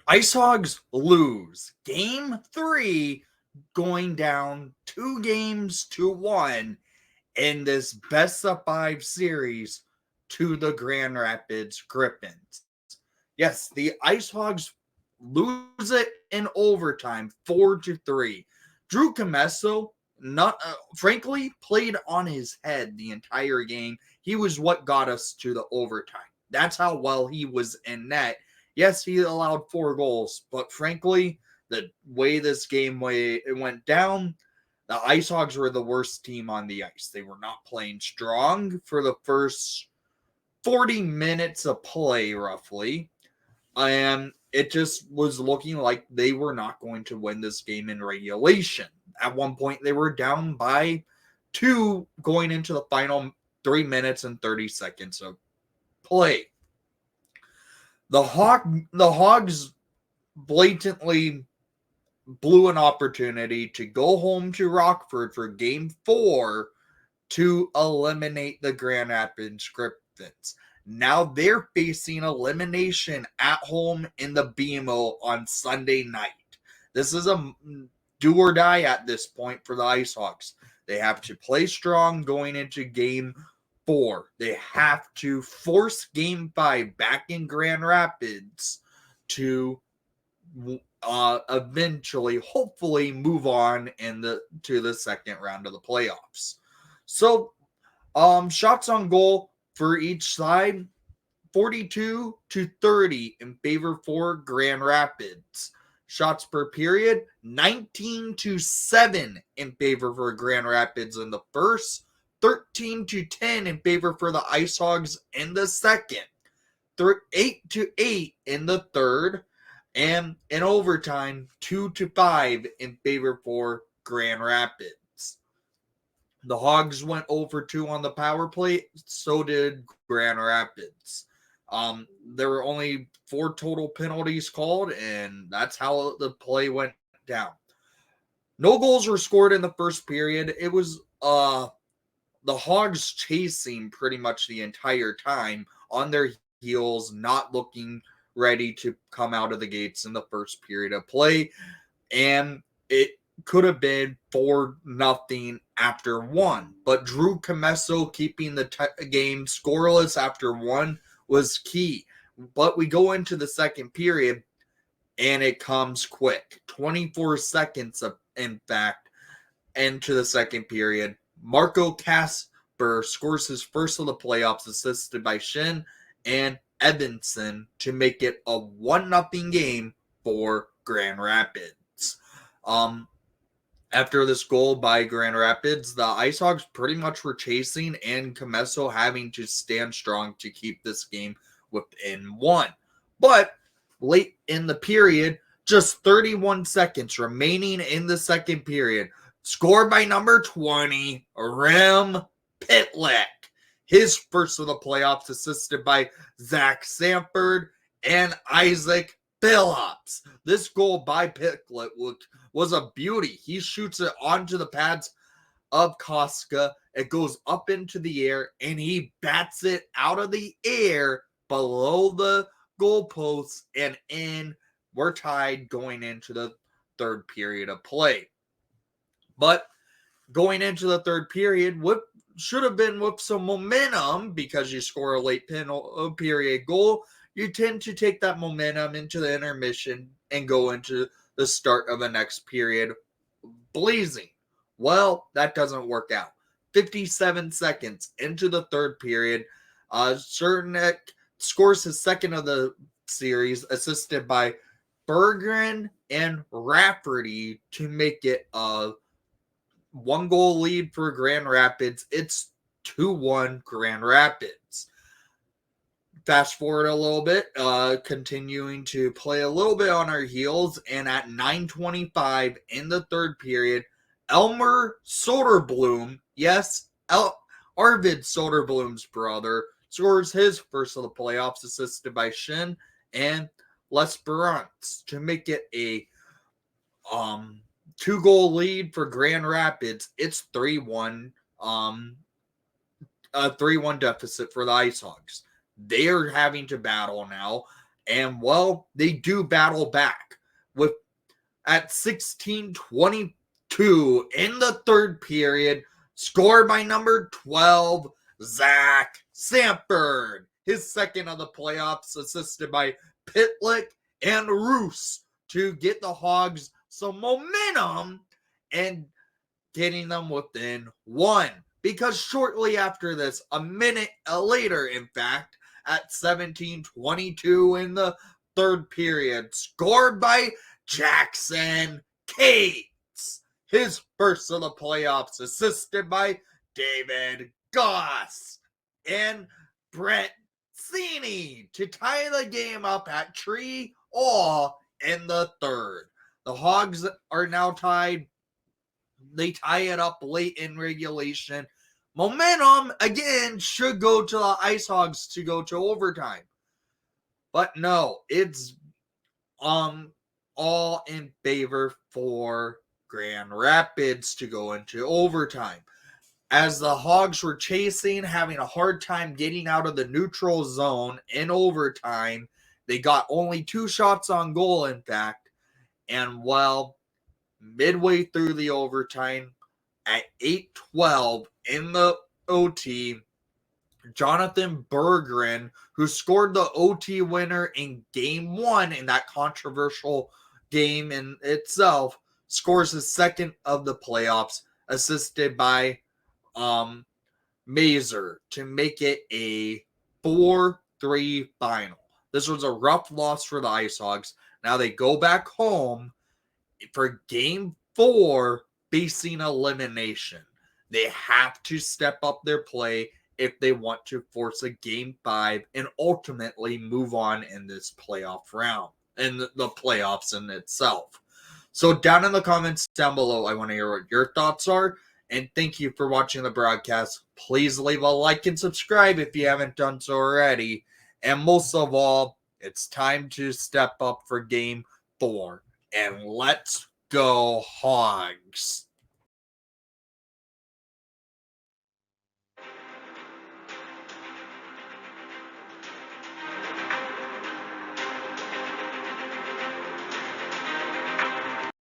Icehogs lose game 3, going down 2-1 in this best of 5 series to the Grand Rapids Griffins. Yes, the Icehogs lose it in overtime 4-3. Drew Comesso, not frankly, played on his head the entire game. He was what got us to the overtime. That's how well he was in net. Yes, he allowed 4 goals, but frankly, the way this game went down, the Icehogs were the worst team on the ice. They were not playing strong for the first 40 minutes of play, roughly. And it just was looking like they were not going to win this game in regulation. At one point, they were down by 2 going into the final 3 minutes and 30 seconds of play. The Hogs blatantly blew an opportunity to go home to Rockford for game 4 to eliminate the Grand Rapids Griffins. Now they're facing elimination at home in the BMO on Sunday night. This is a do or die at this point for the Icehogs. They have to play strong going into game 4. They have to force game 5 back in Grand Rapids to eventually, hopefully, move on to the second round of the playoffs. So, shots on goal for each side, 42-30 in favor for Grand Rapids. Shots per period, 19-7 in favor for Grand Rapids in the first, 13-10 in favor for the Icehogs in the second, 8-8 in the third, and in overtime, 2-5 in favor for Grand Rapids. The Hogs went over 2 on the power play, so did Grand Rapids. There were only 4 total penalties called, and that's how the play went down. No goals were scored in the first period. It was the Hogs chasing pretty much the entire time on their heels, not looking ready to come out of the gates in the first period of play. And it could have been 4-0 after 1. But Drew Comesso keeping the game scoreless after 1 was key. But we go into the second period, and it comes quick. 24 seconds, in fact, into the second period. Marco Casper scores his first of the playoffs, assisted by Shin and Evanson, to make it a 1-0 game for Grand Rapids. After this goal by Grand Rapids, the Icehogs pretty much were chasing, and Comesso having to stand strong to keep this game within 1. But late in the period, just 31 seconds remaining in the second period, scored by number 20, Rem Pitlick. His first of the playoffs, assisted by Zach Sanford and Isaac Phillips. This goal by Pitlick was a beauty. He shoots it onto the pads of Koska. It goes up into the air, and he bats it out of the air below the goalposts and in. We're tied going into the third period of play. But going into the third period, what should have been with some momentum, because you score a late period goal, you tend to take that momentum into the intermission and go into the start of the next period blazing. Well, that doesn't work out. 57 seconds into the third period, Cernak scores his second of the series, assisted by Berggren and Rafferty, to make it a 1-goal lead for Grand Rapids. It's 2-1 Grand Rapids. Fast forward a little bit, continuing to play a little bit on our heels, and at 9:25 in the third period, Elmer Soderblom, yes, Arvid Soderblom's brother, scores his first of the playoffs, assisted by Shin and L'Esperance, to make it a 2-goal lead for Grand Rapids. It's 3-1, a 3-1 deficit for the Icehogs. They are having to battle now, And well, they do battle back with at 16-22 in the third period, scored by number 12, Zach Sanford. His second of the playoffs, assisted by Pitlick and Roos to get the Hogs some momentum and getting them within one. Because shortly after this, a minute later, in fact, at 17-22 in the third period, scored by Jackson Cates, his first of the playoffs, assisted by David Goss and Brett Cini to tie the game up at 3-all in the third. The Hogs are now tied. They tie it up late in regulation. Momentum, again, should go to the Icehogs to go to overtime. But no, it's all in favor for Grand Rapids to go into overtime. As the Hogs were chasing, having a hard time getting out of the neutral zone in overtime, they got only 2 shots on goal, in fact. And well, midway through the overtime, at 8-12 in the OT, Jonathan Berggren, who scored the OT winner in game 1 in that controversial game in itself, scores his second of the playoffs, assisted by Mazer to make it a 4-3 final. This was a rough loss for the Icehogs. Now they go back home for game 4, facing elimination. They have to step up their play if they want to force a game 5 and ultimately move on in this playoff round and the playoffs in itself. So down in the comments down below, I want to hear what your thoughts are. And thank you for watching the broadcast. Please leave a like and subscribe if you haven't done so already. And most of all, it's time to step up for game 4. And let's go Hogs.